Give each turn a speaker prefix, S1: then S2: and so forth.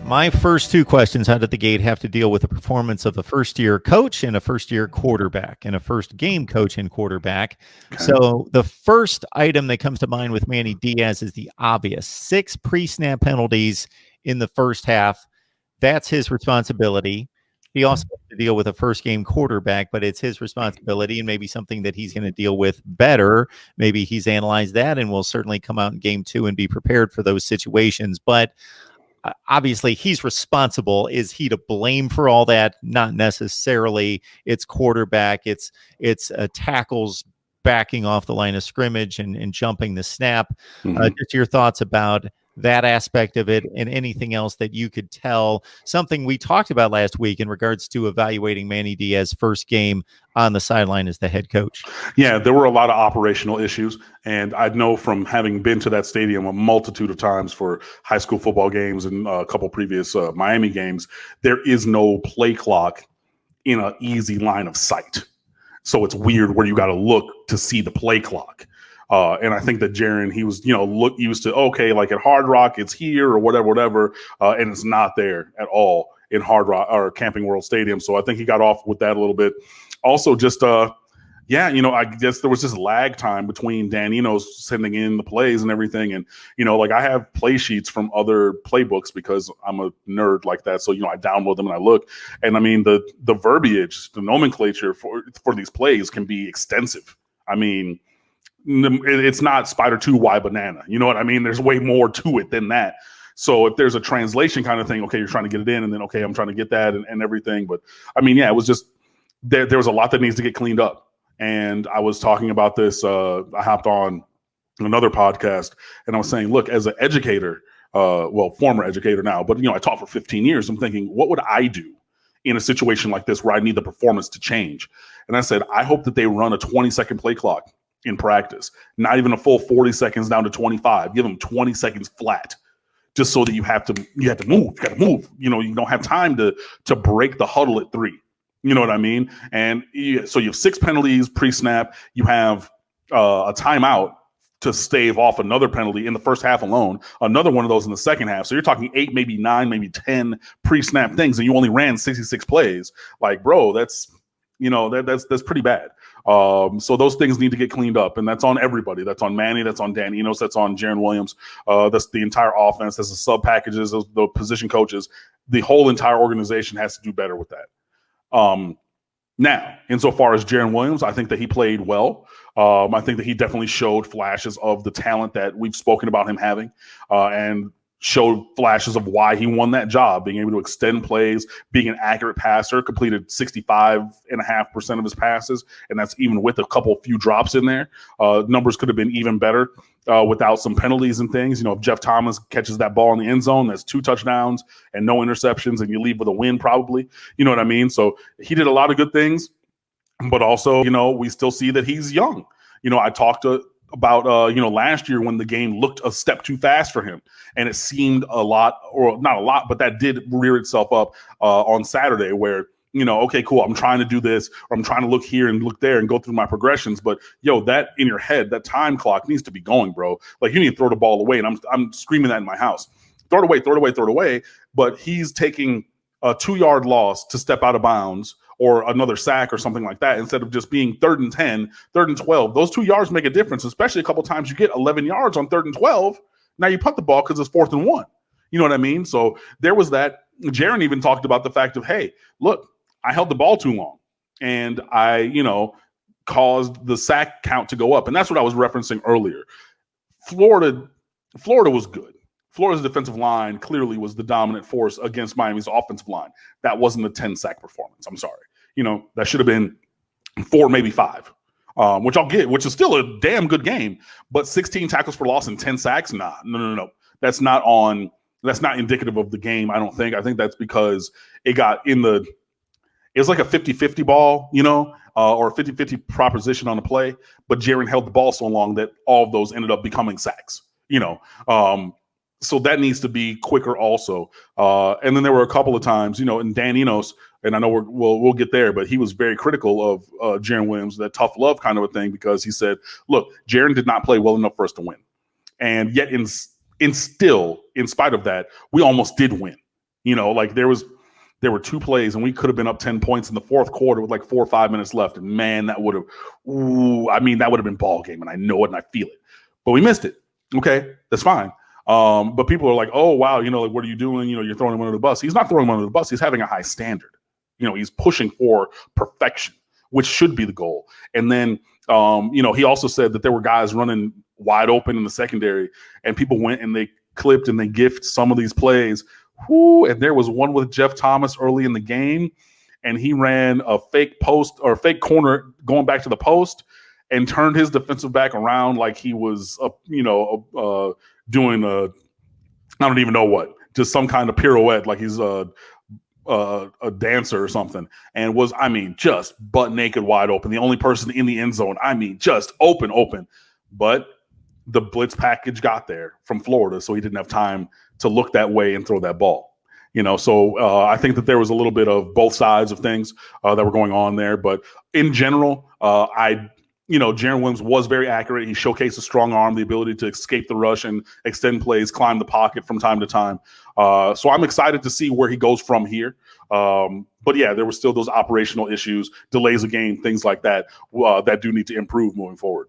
S1: My first two questions out of the gate have to deal with the performance of a first-year coach and a first-year quarterback and a first-game coach and quarterback.
S2: Okay.
S1: So the first item that comes to mind with Manny Diaz is the obvious. 6 pre-snap penalties in the first half. That's his responsibility. He also has to deal with a first-game quarterback, but it's his responsibility and maybe something that he's going to deal with better. Maybe he's analyzed that and will certainly come out in game 2 and be prepared for those situations. But obviously, he's responsible. Is he to blame for all that? Not necessarily. It's quarterback. It's tackles backing off the line of scrimmage and jumping the snap. Just your thoughts about that aspect of it and anything else that you could tell. Something we talked about last week in regards to evaluating Manny Diaz's first game on the sideline as the head coach.
S2: Yeah, there were a lot of operational issues. And I know from having been to that stadium a multitude of times for high school football games and a couple previous Miami games, there is no play clock in an easy line of sight. So it's weird where you got to look to see the play clock. And I think that Jarren, he was, used to, okay, like at Hard Rock, it's here or whatever. And it's not there at all in Hard Rock or Camping World Stadium. So I think he got off with that a little bit. Also, just, I guess there was just lag time between Dan Enos sending in the plays and everything. And, I have play sheets from other playbooks because I'm a nerd like that. So, I download them and I look. And I mean, the verbiage, the nomenclature for these plays can be extensive. I mean, it's not Spider 2 Y banana. You know what I mean? There's way more to it than that. So if there's a translation kind of thing, okay, you're trying to get it in and then, okay, I'm trying to get that and everything. But I mean, yeah, it was just there was a lot that needs to get cleaned up. And I was talking about this. I hopped on another podcast and I was saying, look, as an educator, former educator now, but, I taught for 15 years. I'm thinking, what would I do in a situation like this where I need the performance to change? And I said, I hope that they run a 20-second play clock in practice, not even a full 40 seconds down to 25. Give them 20 seconds flat, just so that you have to move. You got to move. You don't have time to break the huddle at 3. You know what I mean? And so you have 6 penalties pre-snap. You have a timeout to stave off another penalty in the first half alone. Another one of those in the second half. So you're talking 8, maybe 9, maybe 10 pre-snap things, and you only ran 66 plays. Like, bro, that's pretty bad. So those things need to get cleaned up, and that's on everybody. That's on Manny. That's on Dan Enos. That's on Jarren Williams. That's the entire offense. That's the sub packages, the position coaches. The whole entire organization has to do better with that. Now, insofar as Jarren Williams, I think that he played well. I think that he definitely showed flashes of the talent that we've spoken about him having, and showed flashes of why he won that job, being able to extend plays, being an accurate passer, completed 65.5% of his passes. And that's even with a few drops in there. Numbers could have been even better without some penalties and things. If Jeff Thomas catches that ball in the end zone, that's 2 touchdowns and no interceptions, and you leave with a win probably. You know what I mean? So he did a lot of good things, but also, we still see that he's young. I talked about last year when the game looked a step too fast for him, and it seemed a lot, or not a lot, but that did rear itself up on Saturday where, okay, cool, I'm trying to do this, or I'm trying to look here and look there and go through my progressions, but that in your head, that time clock needs to be going, bro. Like, you need to throw the ball away, and I'm screaming that in my house. Throw it away, but he's taking a 2-yard loss to step out of bounds or another sack or something like that, instead of just being 3rd and 10, 3rd and 12. Those 2 yards make a difference, especially a couple times you get 11 yards on 3rd and 12. Now you punt the ball because it's 4th and 1. You know what I mean? So there was that. Jarren even talked about the fact of, hey, look, I held the ball too long, and I, caused the sack count to go up. And that's what I was referencing earlier. Florida was good. Florida's defensive line clearly was the dominant force against Miami's offensive line. That wasn't a 10-sack performance. I'm sorry. That should have been 4, maybe 5, which I'll get, which is still a damn good game. But 16 tackles for loss and 10 sacks? Nah, no. That's not indicative of the game, I don't think. I think that's because it got it was like a 50-50 ball, or a 50-50 proposition on the play. But Jarren held the ball so long that all of those ended up becoming sacks, So that needs to be quicker also. And then there were a couple of times, and Dan Enos, and I know we'll get there, but he was very critical of Jarren Williams, that tough love kind of a thing, because he said, look, Jarren did not play well enough for us to win. And yet in spite of that, we almost did win. Like there were 2 plays and we could have been up 10 points in the fourth quarter with like 4 or 5 minutes left. And man, that would have been ball game. And I know it and I feel it. But we missed it. Okay, that's fine. But people are like, oh, wow, like, what are you doing? You're throwing him under the bus. He's not throwing him under the bus. He's having a high standard. He's pushing for perfection, which should be the goal. And then, he also said that there were guys running wide open in the secondary and people went and they clipped and they gifted some of these plays. And there was one with Jeff Thomas early in the game, and he ran a fake post or fake corner going back to the post and turned his defensive back around like he was, doing I don't even know what, just some kind of pirouette, like he's a dancer or something, and was, just butt naked, wide open. The only person in the end zone, just open. But the blitz package got there from Florida, so he didn't have time to look that way and throw that ball. So I think that there was a little bit of both sides of things that were going on there. But in general, Jarren Williams was very accurate. He showcased a strong arm, the ability to escape the rush and extend plays, climb the pocket from time to time. So I'm excited to see where he goes from here. But yeah, there were still those operational issues, delays of game, things like that, that do need to improve moving forward.